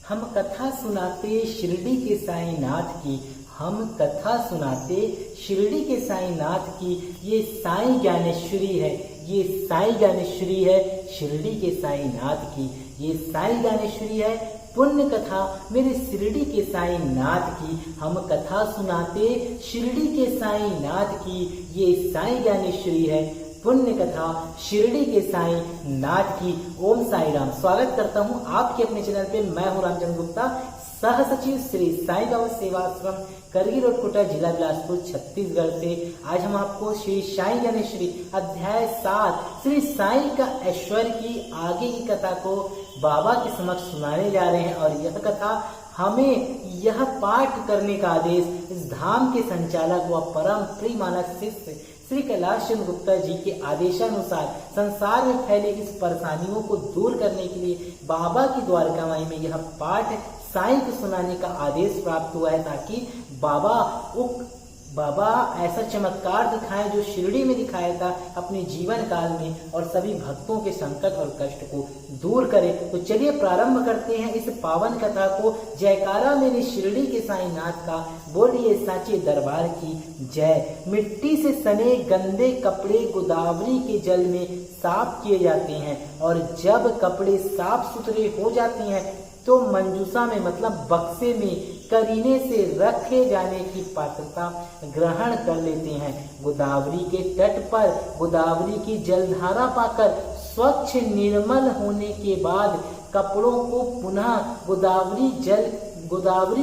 हम कथा सुनाते शिरडी के साईनाथ की, हम कथा सुनाते शिरडी के साईनाथ की। ये साईं ज्ञानेश्वरी है, ये साईं ज्ञानेश्वरी है शिरडी के साईनाथ की। ये साईं ज्ञानेश्वरी है पुण्य कथा मेरे शिरडी के साईनाथ की। हम कथा सुनाते शिरडी के साईनाथ की। ये साईं ज्ञानेश्वरी है पुण्य कथा शिरडी के साईं नाथ की। ओम साई राम। स्वागत करता हूं आपके अपने चैनल पे। मैं हूं रामचंद्र गुप्ता, सह सचिव श्री साई बाबा सेवाश्रम, करगी रोड, कोटा, जिला बिलासपुर, छत्तीसगढ़ से। आज हम आपको श्री साई ज्ञानेश्वरी अध्याय 7 श्री साई का ऐश्वर्य की आगे की कथा को बाबा के समक्ष सुनाने जा रहे हैं। और यह कथा हमें यह पाठ करने का आदेश इस धाम के संचालक व परम प्रिय मानस शिष्य श्री कैलाश चंद्र गुप्ता जी के आदेशानुसार संसार में फैले इस परेशानियों को दूर करने के लिए बाबा की द्वारकामाई में यह पाठ साईं को सुनाने का आदेश प्राप्त हुआ है, ताकि बाबा ऐसा चमत्कार दिखाएं जो शिरडी में दिखाया था अपने जीवन काल में, और सभी भक्तों के संकट और कष्ट को दूर करे। तो चलिए प्रारंभ करते हैं इस पावन कथा को। जयकारा मेरे शिरडी के साईनाथ का, बोलिए साचे दरबार की जय। मिट्टी से सने गंदे कपड़े गोदावरी के जल में साफ किए जाते हैं, और जब कपड़े साफ सुथरे हो जाते हैं तो मंजूसा में मतलब बक्से में करीने से रखे जाने की पात्रता ग्रहण कर लेते हैं। गोदावरी के तट पर गोदावरी की जलधारा पाकर स्वच्छ निर्मल होने के बाद कपड़ों को पुनः गोदावरी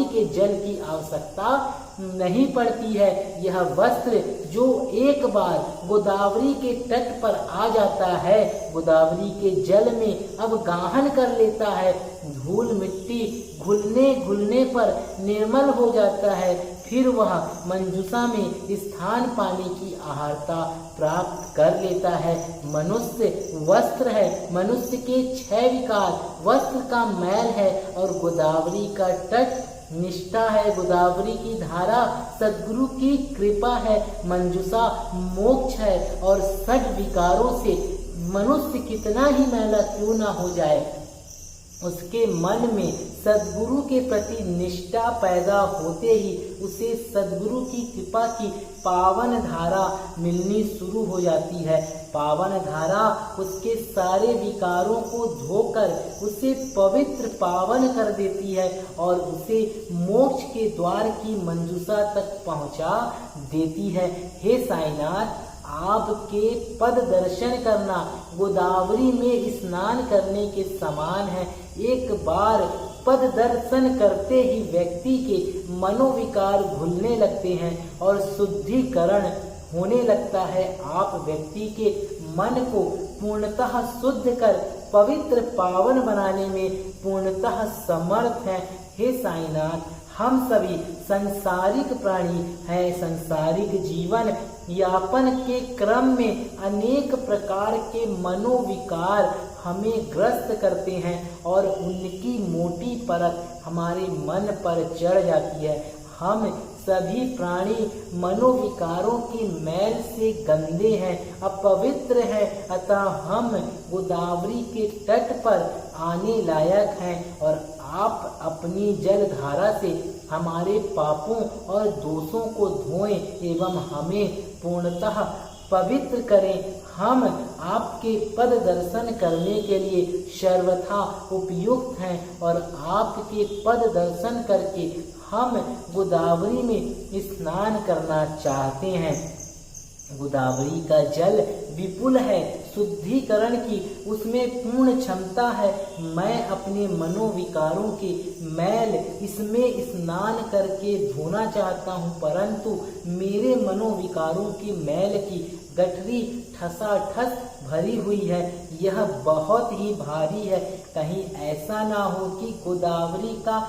के जल की आवश्यकता नहीं पड़ती है। यह वस्त्र जो एक बार गोदावरी के तट पर आ जाता है, गोदावरी के जल में अब गाहन कर लेता है, धूल मिट्टी घुलने पर निर्मल हो जाता है। फिर वह मंजूसा में स्थान पाने की आहारता प्राप्त कर लेता है। मनुष्य वस्त्र है, मनुष्य के 6 विकार वस्त्र का मैल है, और गोदावरी का तट निष्ठा है, गोदावरी की धारा सद्गुरु की कृपा है, मंजूसा मोक्ष है। और 6 विकारों से मनुष्य कितना ही मैला क्यों ना हो जाए, उसके मन में सद्गुरु के प्रति निष्ठा पैदा होते ही उसे सद्गुरु की कृपा की पावन धारा मिलनी शुरू हो जाती है। पावन धारा उसके सारे विकारों को धोकर उसे पवित्र पावन कर देती है, और उसे मोक्ष के द्वार की मंजूसा तक पहुंचा देती है। हे साईनाथ, आपके पद दर्शन करना गोदावरी में स्नान करने के समान है। एक बार पद दर्शन करते ही व्यक्ति के मनोविकार घुलने लगते हैं और शुद्धिकरण होने लगता है। आप व्यक्ति के मन को पूर्णतः शुद्ध कर पवित्र पावन बनाने में पूर्णतः समर्थ हैं। हे साईनाथ, हम सभी संसारिक प्राणी हैं। संसारिक जीवन यापन के क्रम में अनेक प्रकार के मनोविकार हमें ग्रस्त करते हैं, और उनकी मोटी परत हमारे मन पर चढ़ जाती है। हम सभी प्राणी मनोविकारों की मैल से गंदे हैं, अपवित्र हैं, अतः हम गोदावरी के तट पर आने लायक हैं। और आप अपनी जलधारा से हमारे पापों और दोषों को धोएं एवं हमें पूर्णतः पवित्र करें। हम आपके पद दर्शन करने के लिए सर्वथा उपयुक्त हैं, और आपके पद दर्शन करके हम गोदावरी में स्नान करना चाहते हैं। गोदावरी का जल विपुल है, शुद्धिकरण की उसमें पूर्ण क्षमता है। मैं अपने मनोविकारों के मैल इसमें स्नान करके धोना चाहता हूँ, परंतु मेरे मनोविकारों के मैल की गठरी ठसाठस भरी हुई है। यह बहुत ही भारी है। कहीं ऐसा ना हो कि गोदावरी का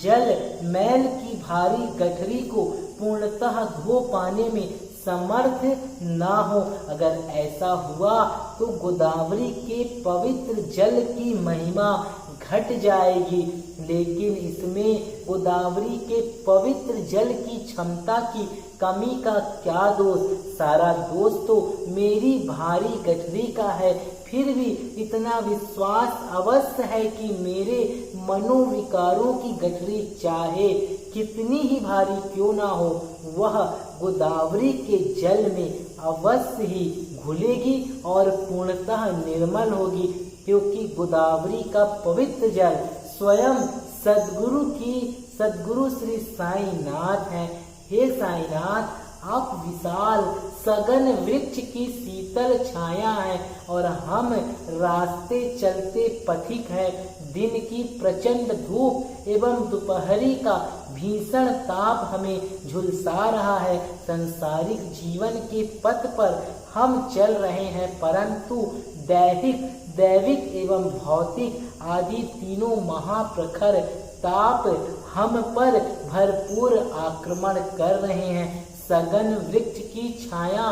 जल मैल की भारी गठरी को पूर्णतः धो पाने में समर्थ ना हो। अगर ऐसा हुआ तो गोदावरी के पवित्र जल की महिमा घट जाएगी, लेकिन इसमें गोदावरी के पवित्र जल की क्षमता की कमी का क्या दोष? सारा दोष तो मेरी भारी गठरी का है। फिर भी इतना विश्वास अवश्य है कि मेरे मनोविकारों की गठरी चाहे कितनी ही भारी क्यों ना हो, वह गोदावरी के जल में अवश्य ही घुलेगी और पूर्णतः निर्मल होगी, क्योंकि गोदावरी का पवित्र जल स्वयं सद्गुरु श्री साईनाथ हैं। हे साईनाथ, आप विशाल सघन वृक्ष की शीतल छाया है और हम रास्ते चलते पथिक हैं। दिन की प्रचंड धूप एवं दोपहरी का भीषण ताप हमें झुलसा रहा है। सांसारिक जीवन के पथ पर हम चल रहे हैं, परंतु दैविक एवं भौतिक आदि तीनों महाप्रखर ताप हम पर भरपूर आक्रमण कर रहे हैं। सघन वृक्ष की छाया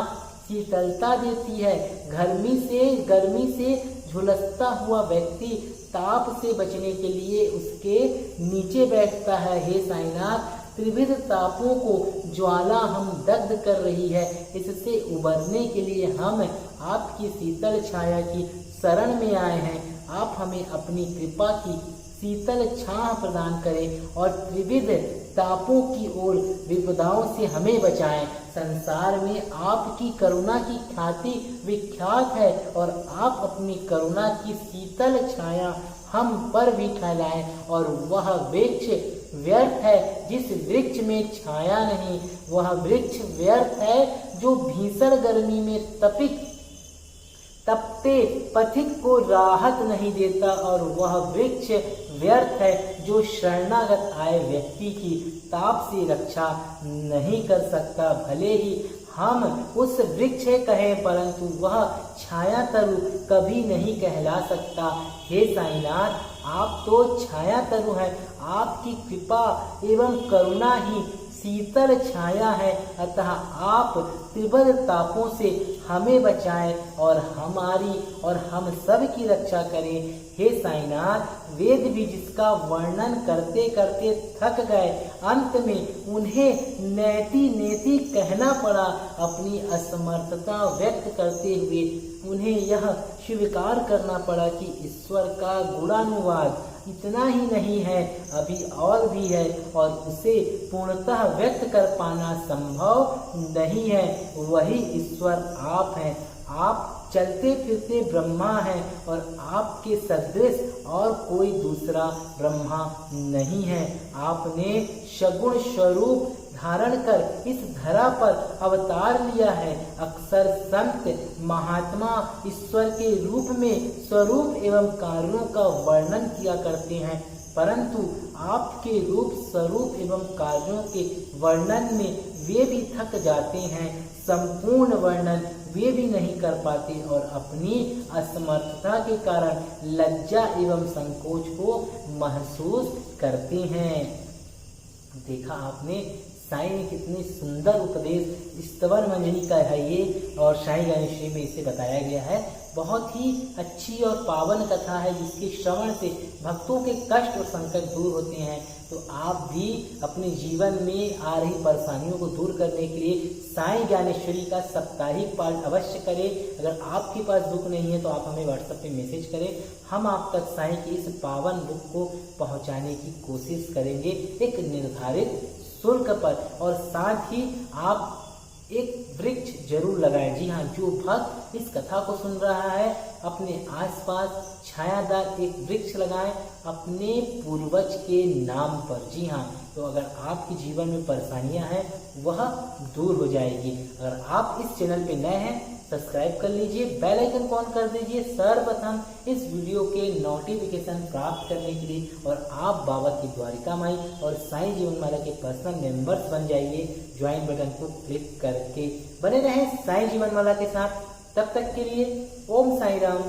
शीतलता देती है। गर्मी से झुलसता हुआ व्यक्ति ताप से बचने के लिए उसके नीचे बैठता है। हे साईनाथ, त्रिविध तापों को ज्वाला हम दग्ध कर रही है। इससे उबरने के लिए हम आपकी शीतल छाया की शरण में आए हैं। आप हमें अपनी कृपा की शीतल छाह प्रदान करें और त्रिविध तापों की ओर विपदाओं से हमें बचाएं। संसार में आपकी करुणा की ख्याति विख्यात है और आप अपनी करुणा की शीतल छाया हम पर भी फैलाएं। और वह वृक्ष व्यर्थ है जिस वृक्ष में छाया नहीं, वह वृक्ष व्यर्थ है जो भीषण गर्मी में तपते पथिक को राहत नहीं देता, और वह वृक्ष व्यर्थ है जो शरणागत आए व्यक्ति की ताप से रक्षा नहीं कर सकता। भले ही हम उस वृक्ष कहें, परंतु वह छाया तरु कभी नहीं कहला सकता। हे साईनाथ, आप तो छाया तरु हैं। आपकी कृपा एवं करुणा ही शीतल छाया है, अतः आप त्रिविध तापों से हमें बचाएं और हमारी और हम सब की रक्षा करें। हे साईनाथ, वेद भी जिसका वर्णन करते करते थक गए, अंत में उन्हें नेति कहना पड़ा। अपनी असमर्थता व्यक्त करते हुए उन्हें यह स्वीकार करना पड़ा कि ईश्वर का गुणानुवाद इतना ही नहीं है, अभी और भी है, और उसे पूर्णतः व्यक्त कर पाना संभव नहीं है। वही ईश्वर आप हैं। आप चलते फिरते ब्रह्मा हैं और आपके सदृश और कोई दूसरा ब्रह्मा नहीं है। आपने सगुण स्वरूप धारण कर इस धरा पर अवतार लिया है। अक्सर संत महात्मा ईश्वर के रूप में स्वरूप एवं कार्यों का वर्णन किया करते हैं, परंतु आपके रूप स्वरूप एवं कार्यों के वर्णन में वे भी थक जाते हैं। संपूर्ण वर्णन वे भी नहीं कर पाते और अपनी असमर्थता के कारण लज्जा एवं संकोच को महसूस करते हैं। देखा आपने, साईं ने कितनी सुंदर उपदेश स्तवन मंजरी का है ये, और साईं ज्ञानेश्वरी में इसे बताया गया है। बहुत ही अच्छी और पावन कथा है जिसके श्रवण से भक्तों के कष्ट और संकट दूर होते हैं। तो आप भी अपने जीवन में आ रही परेशानियों को दूर करने के लिए साईं ज्ञानेश्वरी का साप्ताहिक पाठ अवश्य करें। अगर आपके पास बुक नहीं है तो आप हमें व्हाट्सएप पे मैसेज करें, हम आप तक साईं की इस पावन बुक को पहुंचाने की कोशिश करेंगे एक निर्धारित शुल्क पर। और साथ ही आप एक वृक्ष जरूर लगाएं। जी हाँ, जो भक्त इस कथा को सुन रहा है अपने आसपास छायादार एक वृक्ष लगाएं अपने पूर्वज के नाम पर। जी हाँ, तो अगर आपके जीवन में परेशानियां हैं वह दूर हो जाएगी। अगर आप इस चैनल पे नए हैं सब्सक्राइब कर लीजिए, बेल आइकन को ऑन कर दीजिए सर्वप्रथम इस वीडियो के नोटिफिकेशन प्राप्त करने के लिए, और आप बाबा की द्वारिका माई और साईं जीवनमाला के पर्सनल मेंबर्स बन जाइए। ज्वाइन बटन को क्लिक करके बने रहें साईं जीवनमाला के साथ। तब तक के लिए ओम साईं राम।